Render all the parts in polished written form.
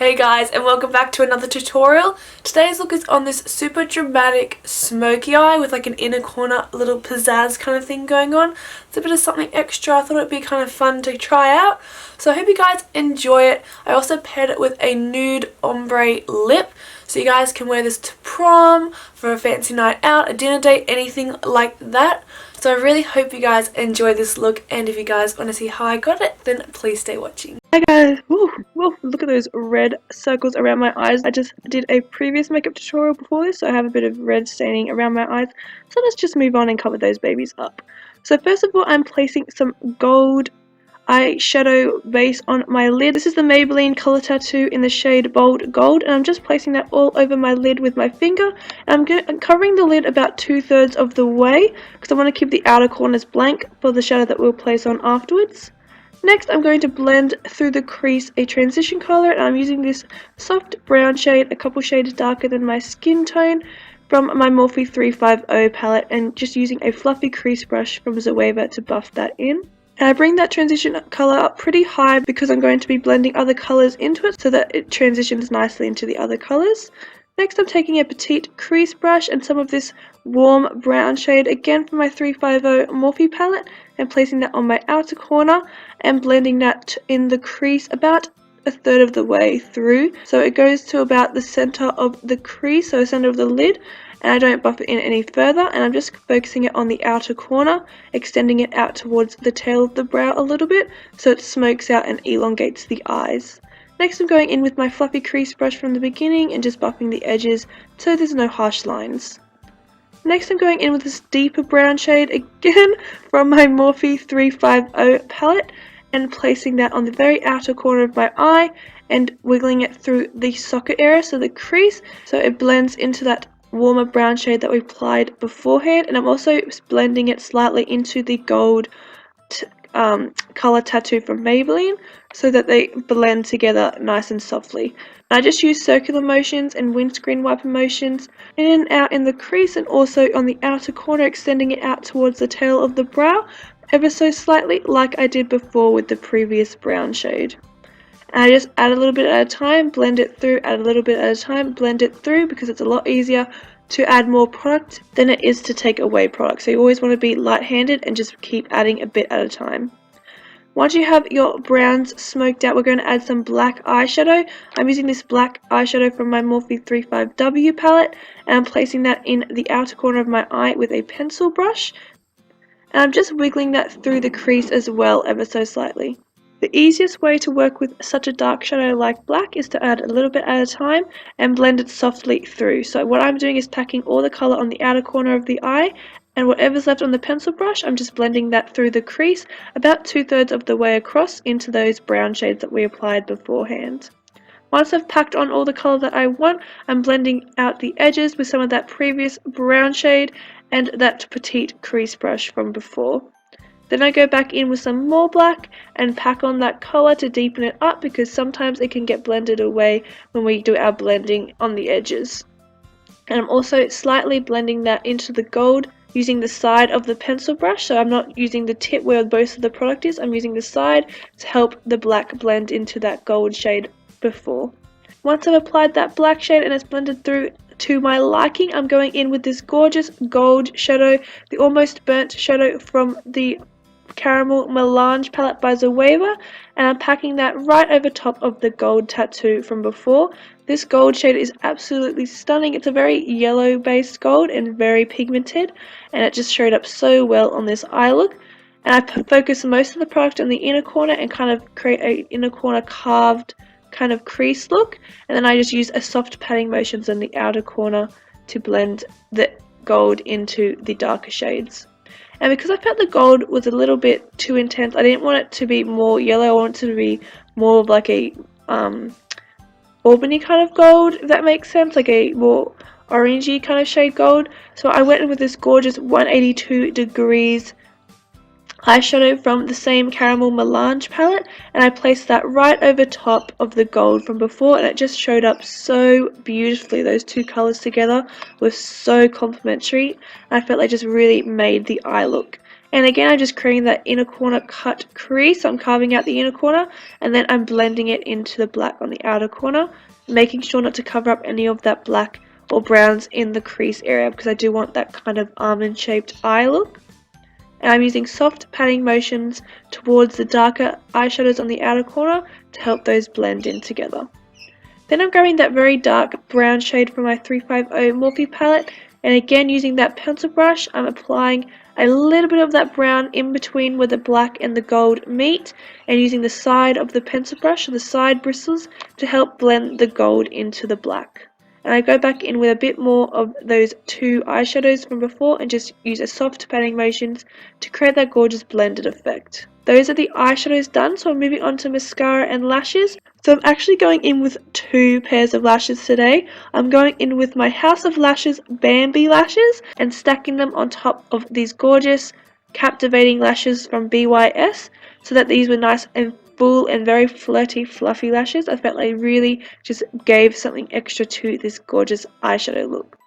Hey guys, and welcome back to another tutorial. Today's look is on this super dramatic smoky eye with like an inner corner little pizzazz kind of thing going on. It's a bit of something extra. I thought it'd be kind of fun to try out. So I hope you guys enjoy it. I also paired it with a nude ombre lip. So you guys can wear this to prom, for a fancy night out, a dinner date, anything like that. So I really hope you guys enjoy this look, and if you guys want to see how I got it, then please stay watching. Hi guys! Woo, look at those red circles around my eyes. I just did a previous makeup tutorial before this, so I have a bit of red staining around my eyes. So let's just move on and cover those babies up. So first of all, I'm placing some gold eyeshadow base on my lid. This is the Maybelline Colour Tattoo in the shade Bold Gold, and I'm just placing that all over my lid with my finger. And I'm covering the lid about 2/3 of the way because I want to keep the outer corners blank for the shadow that we'll place on afterwards. Next, I'm going to blend through the crease a transition colour, and I'm using this soft brown shade, a couple shades darker than my skin tone, from my Morphe 350 palette, and just using a fluffy crease brush from Zoeva to buff that in. And I bring that transition colour up pretty high because I'm going to be blending other colours into it so that it transitions nicely into the other colours. Next, I'm taking a petite crease brush and some of this warm brown shade, again from my 350 Morphe palette, and placing that on my outer corner and blending that in the crease about 1/3 of the way through. So it goes to about the centre of the crease, so the centre of the lid, and I don't buff it in any further, and I'm just focusing it on the outer corner, extending it out towards the tail of the brow a little bit so it smokes out and elongates the eyes. Next, I'm going in with my fluffy crease brush from the beginning and just buffing the edges so there's no harsh lines. Next, I'm going in with this deeper brown shade again from my Morphe 350 palette and placing that on the very outer corner of my eye and wiggling it through the socket area, so the crease, so it blends into that warmer brown shade that we applied beforehand. And I'm also blending it slightly into the gold Colour Tattoo from Maybelline so that they blend together nice and softly. I just use circular motions and windscreen wiper motions in and out in the crease, and also on the outer corner, extending it out towards the tail of the brow ever so slightly, like I did before with the previous brown shade. And I just add a little bit at a time, blend it through, add a little bit at a time, blend it through, because it's a lot easier to add more product than it is to take away product. So you always want to be light-handed and just keep adding a bit at a time. Once you have your browns smoked out, we're going to add some black eyeshadow. I'm using this black eyeshadow from my Morphe 35W palette, and I'm placing that in the outer corner of my eye with a pencil brush. And I'm just wiggling that through the crease as well, ever so slightly. The easiest way to work with such a dark shadow like black is to add a little bit at a time and blend it softly through. So what I'm doing is packing all the colour on the outer corner of the eye, and whatever's left on the pencil brush, I'm just blending that through the crease about 2/3 of the way across into those brown shades that we applied beforehand. Once I've packed on all the colour that I want, I'm blending out the edges with some of that previous brown shade and that petite crease brush from before. Then I go back in with some more black and pack on that colour to deepen it up, because sometimes it can get blended away when we do our blending on the edges. And I'm also slightly blending that into the gold using the side of the pencil brush, so I'm not using the tip where most of the product is, I'm using the side to help the black blend into that gold shade before. Once I've applied that black shade and it's blended through to my liking, I'm going in with this gorgeous gold shadow, the Almost Burnt shadow from the Caramel Melange palette by Zoeva, and I'm packing that right over top of the gold tattoo from before. This gold shade is absolutely stunning. It's a very yellow based gold and very pigmented, and it just showed up so well on this eye look. And I focus most of the product on the inner corner and kind of create an inner corner carved kind of crease look, and then I just use a soft patting motions on the outer corner to blend the gold into the darker shades. And because I felt the gold was a little bit too intense, I didn't want it to be more yellow. I wanted it to be more of like a Albany kind of gold, if that makes sense, like a more orangey kind of shade gold. So I went in with this gorgeous 182 degrees eyeshadow from the same Caramel Melange palette, and I placed that right over top of the gold from before, and it just showed up so beautifully. Those two colours together were so complementary, and I felt they just really made the eye look. And again, I'm just creating that inner corner cut crease. So I'm carving out the inner corner and then I'm blending it into the black on the outer corner, making sure not to cover up any of that black or browns in the crease area because I do want that kind of almond shaped eye look. And I'm using soft patting motions towards the darker eyeshadows on the outer corner to help those blend in together. Then I'm grabbing that very dark brown shade from my 350 Morphe palette, and again using that pencil brush, I'm applying a little bit of that brown in between where the black and the gold meet, and using the side of the pencil brush, or the side bristles, to help blend the gold into the black. And I go back in with a bit more of those two eyeshadows from before and just use a soft patting motions to create that gorgeous blended effect. Those are the eyeshadows done, so I'm moving on to mascara and lashes. So I'm actually going in with two pairs of lashes today. I'm going in with my House of Lashes Bambi lashes and stacking them on top of these gorgeous captivating lashes from BYS, so that these were nice and full and very flirty fluffy lashes. I felt like really just gave something extra to this gorgeous eyeshadow look.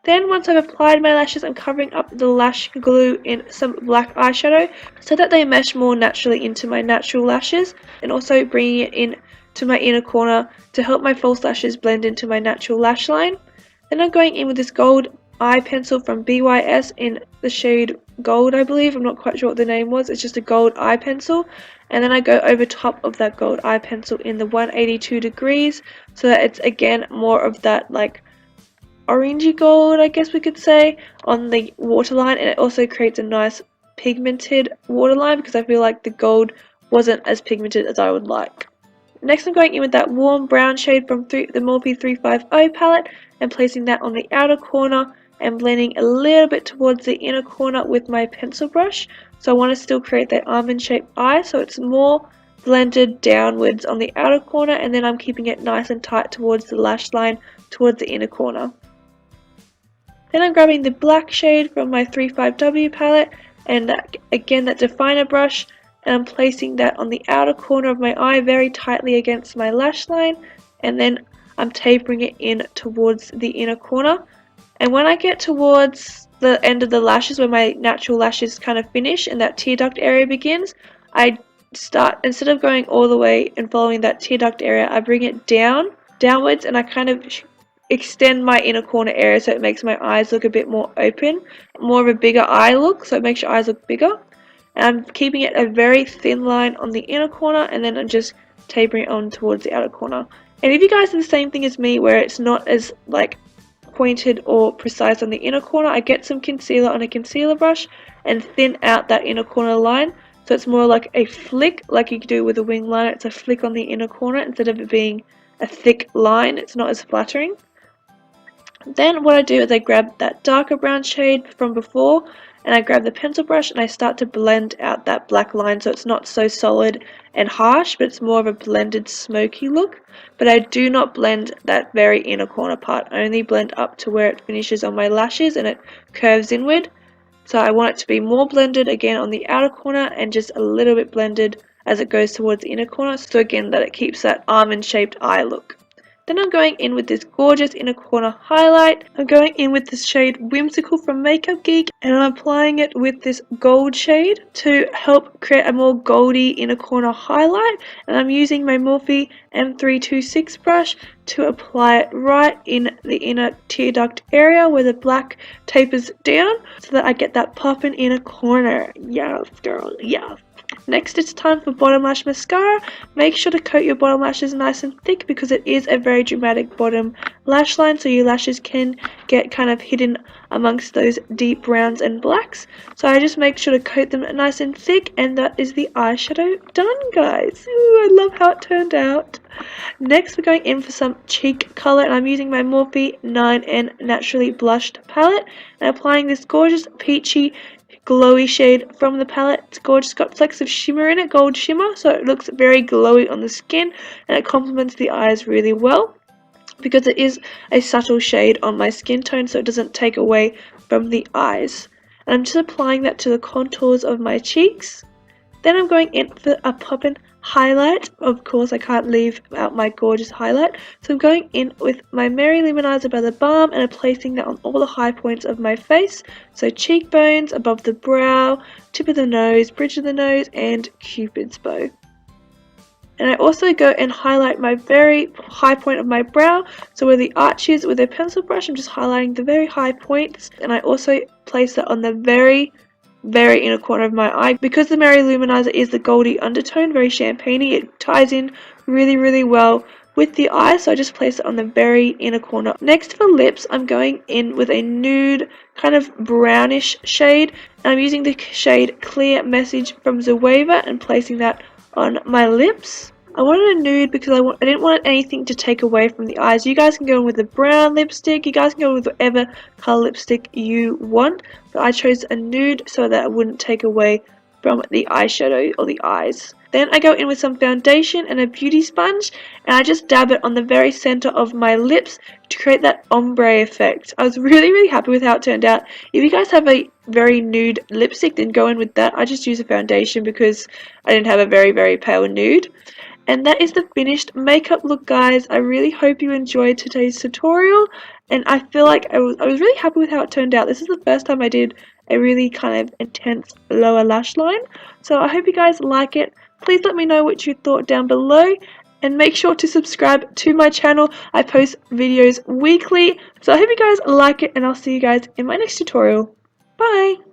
Then once I've applied my lashes, I'm covering up the lash glue in some black eyeshadow so that they mesh more naturally into my natural lashes, and also bringing it in to my inner corner to help my false lashes blend into my natural lash line. Then I'm going in with this gold eye pencil from BYS in the shade Gold, I believe. I'm not quite sure what the name was. It's just a gold eye pencil. And then I go over top of that gold eye pencil in the 182 degrees so that it's again more of that like orangey gold, I guess we could say, on the waterline, and it also creates a nice pigmented waterline because I feel like the gold wasn't as pigmented as I would like. Next I'm going in with that warm brown shade from the Morphe 350 palette and placing that on the outer corner and blending a little bit towards the inner corner with my pencil brush. So I want to still create that almond shaped eye, so it's more blended downwards on the outer corner, and then I'm keeping it nice and tight towards the lash line towards the inner corner. Then I'm grabbing the black shade from my 35W palette and again that definer brush, and I'm placing that on the outer corner of my eye very tightly against my lash line, and then I'm tapering it in towards the inner corner. And when I get towards the end of the lashes where my natural lashes kind of finish and that tear duct area begins, I start, instead of going all the way and following that tear duct area, I bring it downwards, and I kind of extend my inner corner area so it makes my eyes look a bit more open, more of a bigger eye look, so it makes your eyes look bigger. And I'm keeping it a very thin line on the inner corner, and then I'm just tapering it on towards the outer corner. And if you guys do the same thing as me where it's not as like pointed or precise on the inner corner, I get some concealer on a concealer brush and thin out that inner corner line so it's more like a flick, like you could do with a wing liner. It's a flick on the inner corner instead of it being a thick line. It's not as flattering. Then what I do is I grab that darker brown shade from before and I grab the pencil brush and I start to blend out that black line so it's not so solid and harsh, but it's more of a blended smoky look. But I do not blend that very inner corner part. I only blend up to where it finishes on my lashes and it curves inward. So I want it to be more blended again on the outer corner and just a little bit blended as it goes towards the inner corner, so again that it keeps that almond shaped eye look. Then I'm going in with this gorgeous inner corner highlight. I'm going in with this shade Whimsical from Makeup Geek, and I'm applying it with this gold shade to help create a more goldy inner corner highlight. And I'm using my Morphe M326 brush to apply it right in the inner tear duct area where the black tapers down so that I get that poppin' inner corner. Yes, girl, yes. Next, it's time for bottom lash mascara. Make sure to coat your bottom lashes nice and thick because it is a very dramatic bottom lash line, so your lashes can get kind of hidden amongst those deep browns and blacks. So I just make sure to coat them nice and thick, and that is the eyeshadow done, guys. Ooh, I love how it turned out. Next, we're going in for some cheek color, and I'm using my Morphe 9N Naturally Blushed palette and applying this gorgeous peachy glowy shade from the palette. It's gorgeous, got flecks of shimmer in it, gold shimmer, so it looks very glowy on the skin and it complements the eyes really well because it is a subtle shade on my skin tone, so it doesn't take away from the eyes. And I'm just applying that to the contours of my cheeks. Then I'm going in for a pop-in highlight. Of course, I can't leave out my gorgeous highlight. So I'm going in with my Mary Luminizer by the Balm and I'm placing that on all the high points of my face. So cheekbones, above the brow, tip of the nose, bridge of the nose, and Cupid's bow. And I also go and highlight my very high point of my brow. So where the arch is with a pencil brush, I'm just highlighting the very high points. And I also place that on the very inner corner of my eye. Because the Mary Luminizer is the goldy undertone, very champagne-y, it ties in really well with the eye, so I just place it on the very inner corner. Next for lips, I'm going in with a nude kind of brownish shade, and I'm using the shade Clear Message from Zoeva and placing that on my lips. I wanted a nude because I didn't want anything to take away from the eyes. You guys can go in with a brown lipstick, you guys can go with whatever color lipstick you want, but I chose a nude so that it wouldn't take away from the eyeshadow or the eyes. Then I go in with some foundation and a beauty sponge and I just dab it on the very center of my lips to create that ombre effect. I was really happy with how it turned out. If you guys have a very nude lipstick, then go in with that. I just use a foundation because I didn't have a very pale nude. And that is the finished makeup look, guys. I really hope you enjoyed today's tutorial, and I feel like I was really happy with how it turned out. This is the first time I did a really kind of intense lower lash line, so I hope you guys like it. Please let me know what you thought down below, and make sure to subscribe to my channel. I post videos weekly, so I hope you guys like it, and I'll see you guys in my next tutorial. Bye!